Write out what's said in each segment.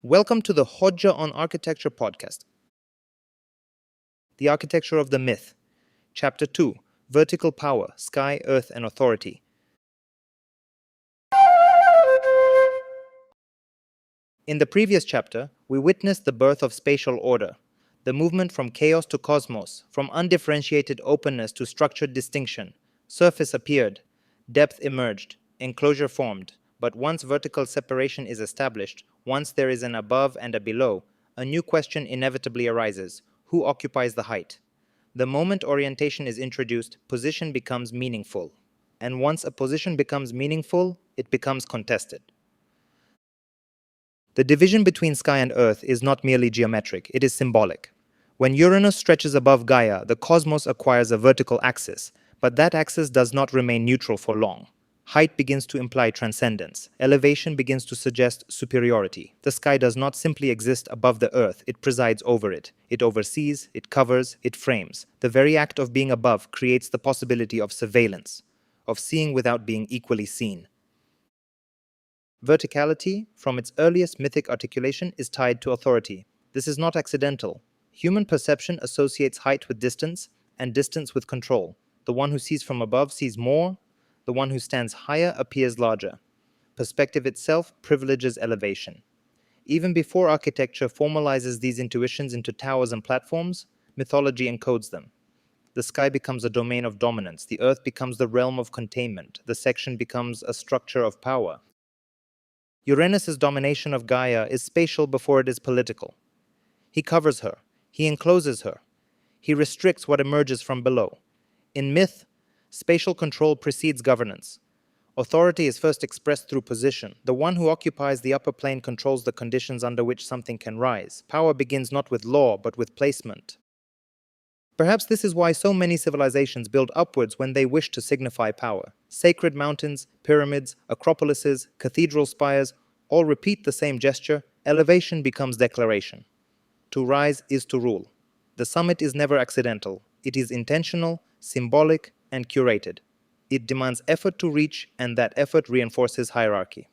Welcome to the Hodja on Architecture podcast. The Architecture of the Myth, Chapter 2, Vertical Power, Sky, Earth, and Authority. In the previous chapter, we witnessed the birth of spatial order, the movement from chaos to cosmos, from undifferentiated openness to structured distinction. Surface appeared, depth emerged, enclosure formed. But once vertical separation is established, once there is an above and a below, a new question inevitably arises: who occupies the height? The moment orientation is introduced, position becomes meaningful. And once a position becomes meaningful, it becomes contested. The division between sky and earth is not merely geometric, it is symbolic. When Uranus stretches above Gaia, the cosmos acquires a vertical axis, but that axis does not remain neutral for long. Height begins to imply transcendence. Elevation begins to suggest superiority. The sky does not simply exist above the earth, it presides over it. It oversees, it covers, it frames. The very act of being above creates the possibility of surveillance, of seeing without being equally seen. Verticality, from its earliest mythic articulation, is tied to authority. This is not accidental. Human perception associates height with distance, and distance with control. The one who sees from above sees more, the one who stands higher appears larger. Perspective itself privileges elevation. Even before architecture formalizes these intuitions into towers and platforms, mythology encodes them. The sky becomes a domain of dominance, the earth becomes the realm of containment, the section becomes a structure of power. Uranus's domination of Gaia is spatial before it is political. He covers her, he encloses her, he restricts what emerges from below. In myth, spatial control precedes governance. Authority is first expressed through position. The one who occupies the upper plane controls the conditions under which something can rise. Power begins not with law, but with placement. Perhaps this is why so many civilizations build upwards when they wish to signify power. Sacred mountains, pyramids, acropolises, cathedral spires all repeat the same gesture. Elevation becomes declaration. To rise is to rule. The summit is never accidental. It is intentional, symbolic, and curated. It demands effort to reach, and that effort reinforces hierarchy.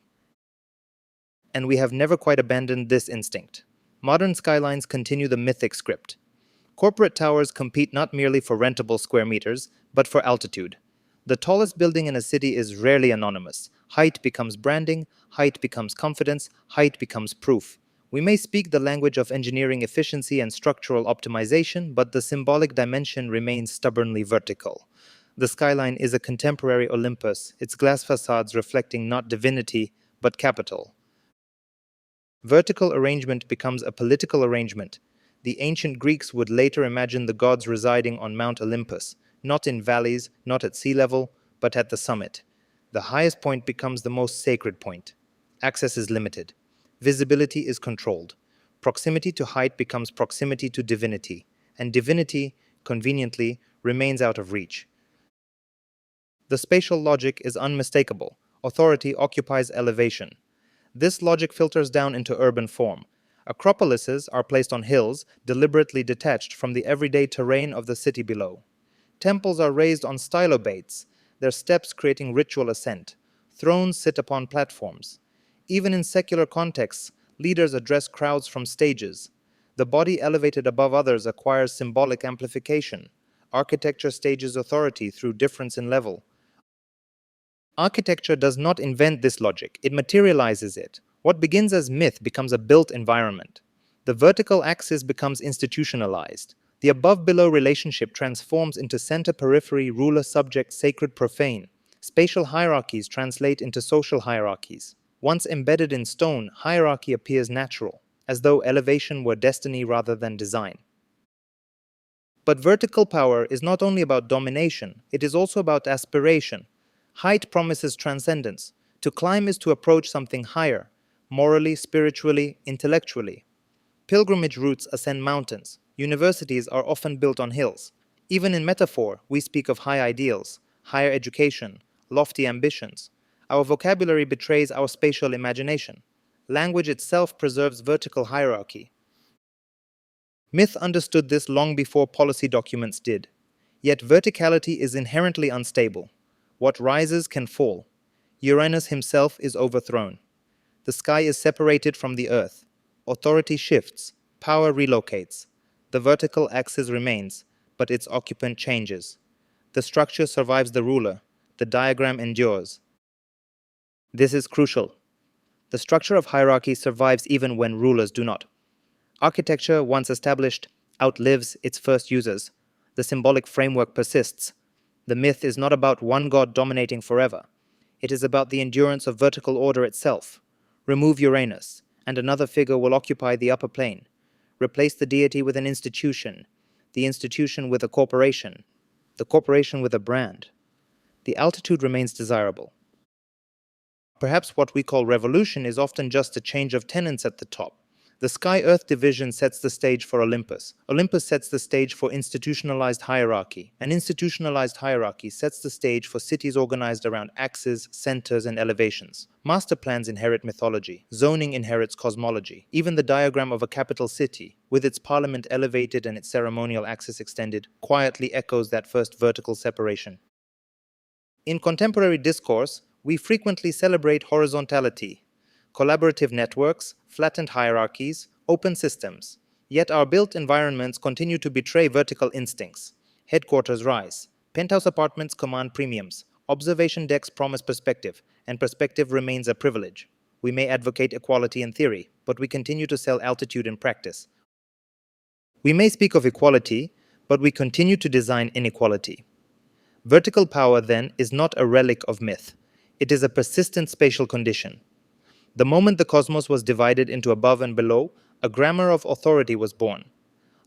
And we have never quite abandoned this instinct. Modern skylines continue the mythic script. Corporate towers compete not merely for rentable square meters, but for altitude. The tallest building in a city is rarely anonymous. Height becomes branding, height becomes confidence, height becomes proof. We may speak the language of engineering efficiency and structural optimization, but the symbolic dimension remains stubbornly vertical. The skyline is a contemporary Olympus, its glass facades reflecting not divinity, but capital. Vertical arrangement becomes a political arrangement. The ancient Greeks would later imagine the gods residing on Mount Olympus, not in valleys, not at sea level, but at the summit. The highest point becomes the most sacred point. Access is limited. Visibility is controlled. Proximity to height becomes proximity to divinity, and divinity, conveniently, remains out of reach. The spatial logic is unmistakable. Authority occupies elevation. This logic filters down into urban form. Acropolises are placed on hills, deliberately detached from the everyday terrain of the city below. Temples are raised on stylobates, their steps creating ritual ascent. Thrones sit upon platforms. Even in secular contexts, leaders address crowds from stages. The body elevated above others acquires symbolic amplification. Architecture stages authority through difference in level. Architecture does not invent this logic, it materializes it. What begins as myth becomes a built environment. The vertical axis becomes institutionalized. The above-below relationship transforms into center-periphery, ruler-subject, sacred-profane. Spatial hierarchies translate into social hierarchies. Once embedded in stone, hierarchy appears natural, as though elevation were destiny rather than design. But vertical power is not only about domination, it is also about aspiration. Height promises transcendence. To climb is to approach something higher, morally, spiritually, intellectually. Pilgrimage routes ascend mountains. Universities are often built on hills. Even in metaphor, we speak of high ideals, higher education, lofty ambitions. Our vocabulary betrays our spatial imagination. Language itself preserves vertical hierarchy. Myth understood this long before policy documents did. Yet verticality is inherently unstable. What rises can fall. Uranus himself is overthrown. The sky is separated from the earth. authority shifts, power relocates. The vertical axis remains, but its occupant changes. The structure survives the ruler, the diagram endures. This is crucial. The structure of hierarchy survives even when rulers do not. Architecture, once established, outlives its first users. The symbolic framework persists. The myth is not about one god dominating forever. It is about the endurance of vertical order itself. Remove Uranus, and another figure will occupy the upper plane. Replace the deity with an institution, the institution with a corporation, the corporation with a brand. The altitude remains desirable. Perhaps what we call revolution is often just a change of tenants at the top. The Sky-Earth division sets the stage for Olympus. Olympus sets the stage for institutionalized hierarchy. An institutionalized hierarchy sets the stage for cities organized around axes, centers, and elevations. Master plans inherit mythology. Zoning inherits cosmology. Even the diagram of a capital city, with its parliament elevated and its ceremonial axis extended, quietly echoes that first vertical separation. In contemporary discourse, we frequently celebrate horizontality, collaborative networks, flattened hierarchies, open systems. Yet our built environments continue to betray vertical instincts. Headquarters rise. Penthouse apartments command premiums. Observation decks promise perspective, and perspective remains a privilege. We may advocate equality in theory, but we continue to sell altitude in practice. We may speak of equality, but we continue to design inequality. Vertical power, then, is not a relic of myth. It is a persistent spatial condition. The moment the cosmos was divided into above and below, a grammar of authority was born.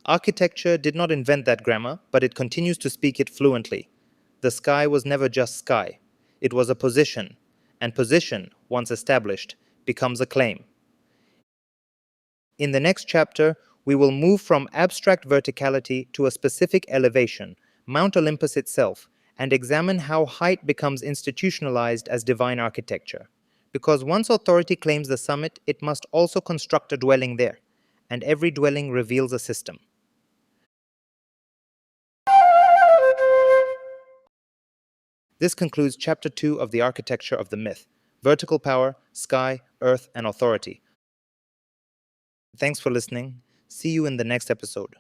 Architecture did not invent that grammar, but it continues to speak it fluently. The sky was never just sky. It was a position, and position, once established, becomes a claim. In the next chapter, we will move from abstract verticality to a specific elevation, Mount Olympus itself, and examine how height becomes institutionalized as divine architecture. Because once authority claims the summit, it must also construct a dwelling there, and every dwelling reveals a system. This concludes Chapter 2 of the Architecture of the Myth: Vertical Power, Sky, Earth, and Authority. Thanks for listening. See you in the next episode.